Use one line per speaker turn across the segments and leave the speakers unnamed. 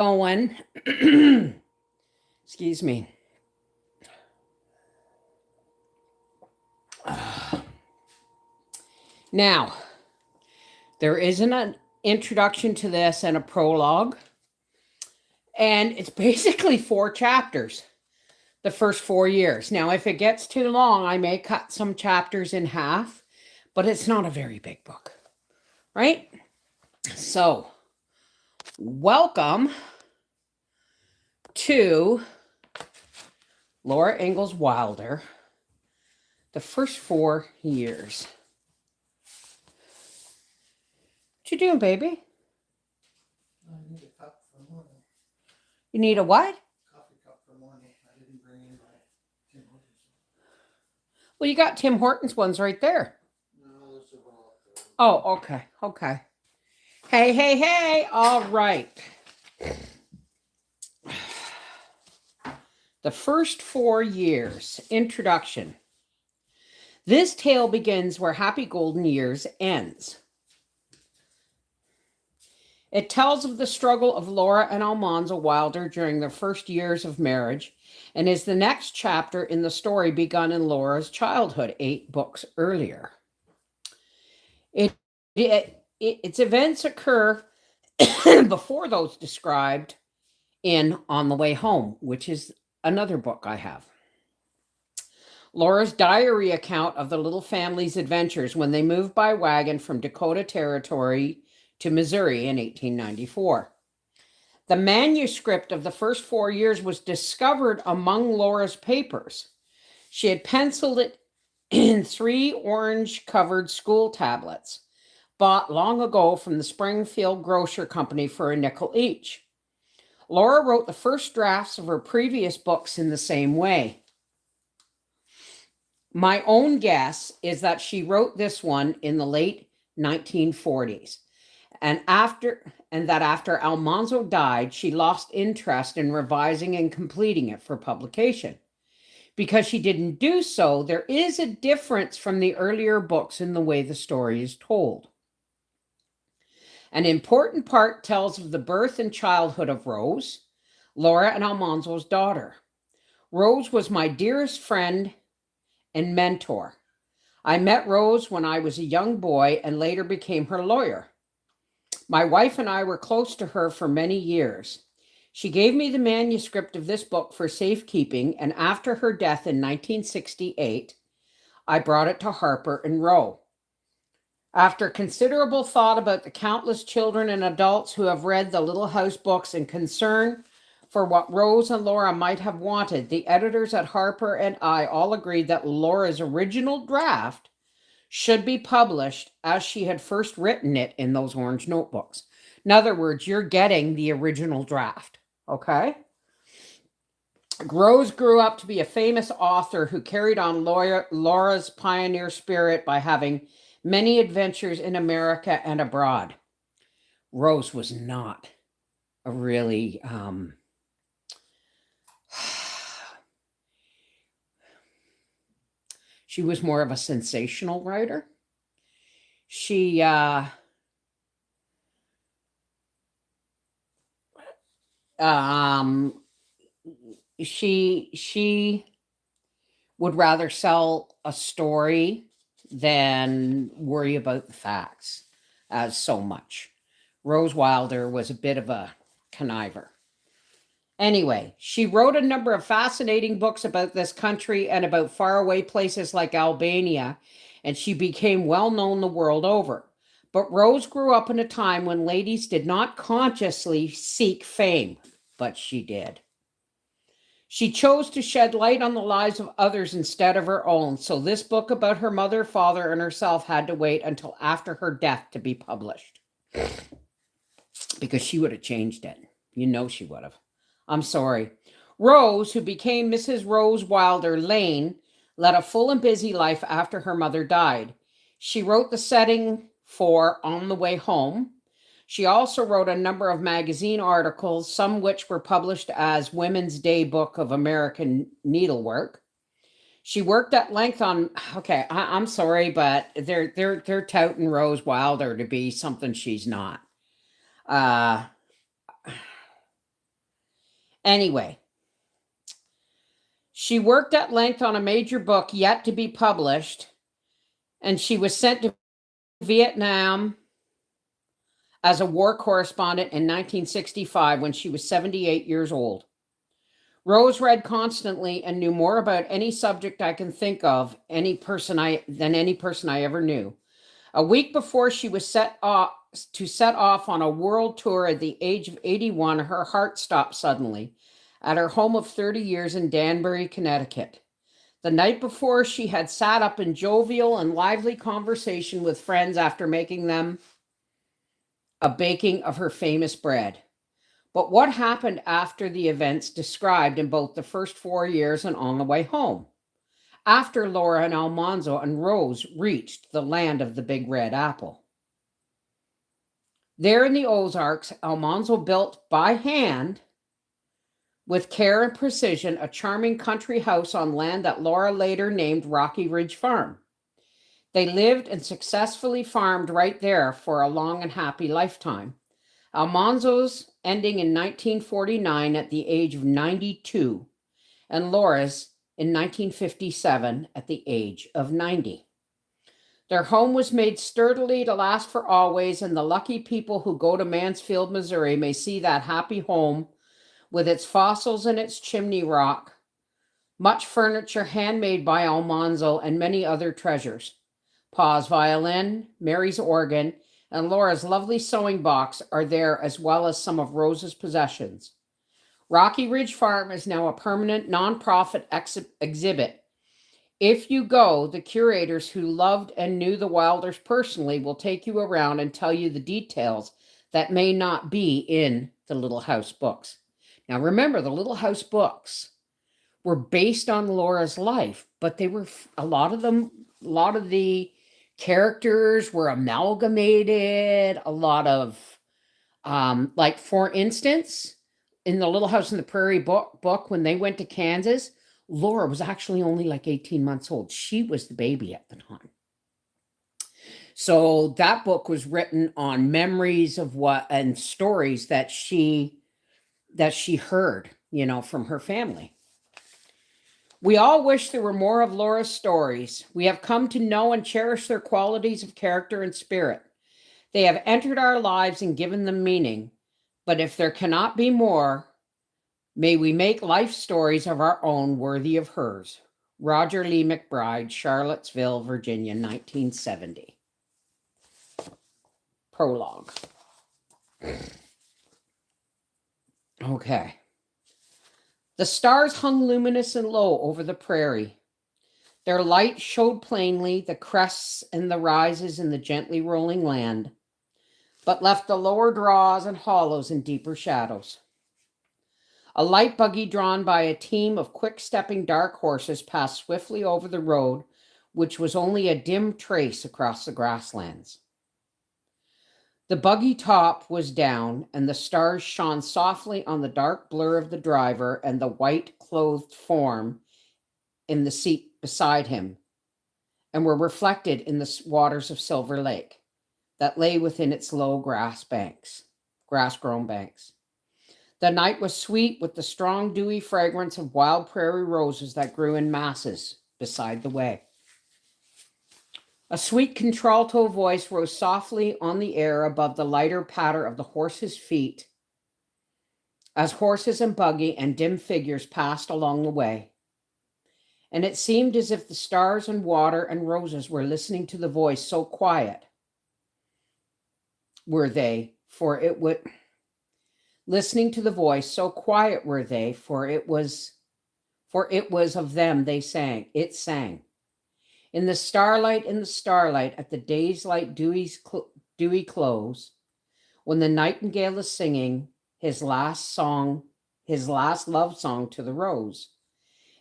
Going. Excuse me. Now, there isn't an introduction to this and a prologue, and it's basically 4 chapters, the first 4 years. Now, if it gets too long, I may cut some chapters in half, but it's not a very big book, right? So, welcome to Laura Ingalls Wilder, the first 4 years. What you doing, baby?
I need a cup for morning.
You need a what?
Coffee cup for morning. I didn't bring in my Tim Hortons.
Well, you got Tim Hortons ones right there.
No, there's a roll up there.
Oh, okay. Okay. Hey. All right. The first 4 years. Introduction. This tale begins where Happy Golden Years ends. It tells of the struggle of Laura and Almanzo Wilder during their first years of marriage and is the next chapter in the story begun in Laura's childhood 8 books earlier. Its events occur before those described in On the Way Home, which is another book I have. Laura's diary account of the little family's adventures when they moved by wagon from Dakota Territory to Missouri in 1894. The manuscript of the first 4 years was discovered among Laura's papers. She had penciled it in 3 orange-covered school tablets, bought long ago from the Springfield Grocer Company for a nickel each. Laura wrote the first drafts of her previous books in the same way. My own guess is that she wrote this one in the late 1940s. And that after Almanzo died, she lost interest in revising and completing it for publication. Because she didn't do so, there is a difference from the earlier books in the way the story is told. An important part tells of the birth and childhood of Rose, Laura and Almanzo's daughter. Rose was my dearest friend and mentor. I met Rose when I was a young boy and later became her lawyer. My wife and I were close to her for many years. She gave me the manuscript of this book for safekeeping, and after her death in 1968, I brought it to Harper and Row. After considerable thought about the countless children and adults who have read the Little House books and concern for what Rose and Laura might have wanted, the editors at Harper and I all agreed that Laura's original draft should be published as she had first written it in those orange notebooks. In other words, you're getting the original draft, okay? Rose grew up to be a famous author who carried on Laura's pioneer spirit by having many adventures in America and abroad. Rose was not a really she was more of a sensational writer. She would rather sell a story than worry about the facts as so much. Rose Wilder was a bit of a conniver. Anyway, she wrote a number of fascinating books about this country and about faraway places like Albania, and she became well known the world over. But Rose grew up in a time when ladies did not consciously seek fame, but she did. She chose to shed light on the lives of others instead of her own, so this book about her mother, father, and herself had to wait until after her death to be published. Because she would have changed it. You know she would have. I'm sorry. Rose, who became Mrs. Rose Wilder Lane, led a full and busy life after her mother died. She wrote the setting for On the Way Home. She also wrote a number of magazine articles, some which were published as Women's Day Book of American Needlework. She worked at length on, okay, I'm sorry, but they're touting Rose Wilder to be something she's not. Anyway, she worked at length on a major book yet to be published, and she was sent to Vietnam as a war correspondent in 1965 when she was 78 years old. Rose read constantly and knew more about any subject I can think of than any person I ever knew. A week before she was set off on a world tour at the age of 81, her heart stopped suddenly at her home of 30 years in Danbury, Connecticut. The night before, she had sat up in jovial and lively conversation with friends after making them a baking of her famous bread. But what happened after the events described in both the first 4 years and on the way home? After Laura and Almanzo and Rose reached the land of the Big Red Apple. There in the Ozarks, Almanzo built by hand, with care and precision, a charming country house on land that Laura later named Rocky Ridge Farm. They lived and successfully farmed right there for a long and happy lifetime. Almanzo's ending in 1949 at the age of 92, and Laura's in 1957 at the age of 90. Their home was made sturdily to last for always, and the lucky people who go to Mansfield, Missouri may see that happy home with its fossils and its chimney rock, much furniture handmade by Almanzo, and many other treasures. Pa's violin, Mary's organ, and Laura's lovely sewing box are there, as well as some of Rose's possessions. Rocky Ridge Farm is now a permanent nonprofit exhibit. If you go, the curators who loved and knew the Wilders personally will take you around and tell you the details that may not be in the Little House books. Now remember, the Little House books were based on Laura's life, but they were a lot of the characters were amalgamated. A lot of, like for instance, in the Little House on the Prairie book, when they went to Kansas, Laura was actually only like 18 months old. She was the baby at the time. So that book was written on memories of and stories that she heard, from her family. We all wish there were more of Laura's stories. We have come to know and cherish their qualities of character and spirit. They have entered our lives and given them meaning. But if there cannot be more, may we make life stories of our own worthy of hers. Roger Lee McBride, Charlottesville, Virginia, 1970. Prologue. Okay. The stars hung luminous and low over the prairie. Their light showed plainly the crests and the rises in the gently rolling land, but left the lower draws and hollows in deeper shadows. A light buggy drawn by a team of quick-stepping dark horses passed swiftly over the road, which was only a dim trace across the grasslands. The buggy top was down, and the stars shone softly on the dark blur of the driver and the white-clothed form in the seat beside him, and were reflected in the waters of Silver Lake that lay within its low grass-grown banks. The night was sweet with the strong, dewy fragrance of wild prairie roses that grew in masses beside the way. A sweet contralto voice rose softly on the air above the lighter patter of the horses' feet as horses and buggy and dim figures passed along the way. And it seemed as if the stars and water and roses were listening to the voice, so quiet were they, for it was of them it sang. In the starlight, at the day's light dewy close, when the nightingale is singing his last love song to the rose.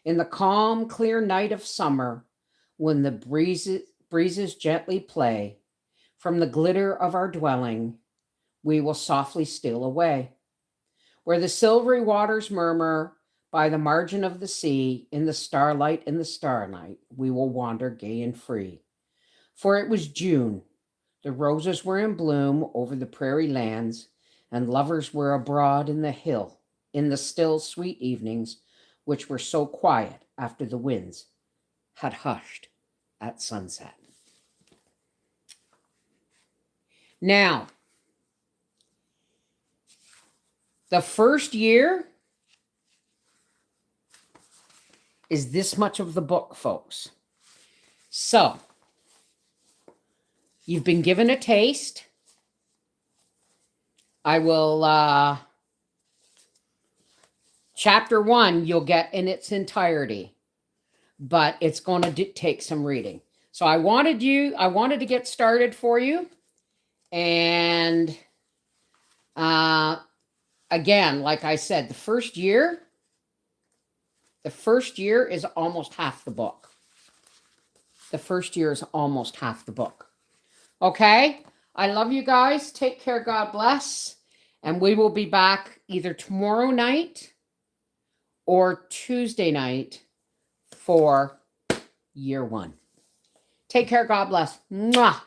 In the calm, clear night of summer, when the breezes gently play, from the glitter of our dwelling, we will softly steal away. Where the silvery waters murmur, by the margin of the sea, in the starlight, we will wander gay and free. For it was June. The roses were in bloom over the prairie lands, and lovers were abroad in the hill in the still, sweet evenings, which were so quiet after the winds had hushed at sunset. Now, the first year is this much of the book, folks. So, you've been given a taste. I will, chapter 1, you'll get in its entirety, but it's going to take some reading. So I wanted to get started for you. And again, like I said, the first year is almost half the book. The first year is almost half the book. Okay? I love you guys. Take care. God bless. And we will be back either tomorrow night or Tuesday night for year 1. Take care. God bless. Mwah.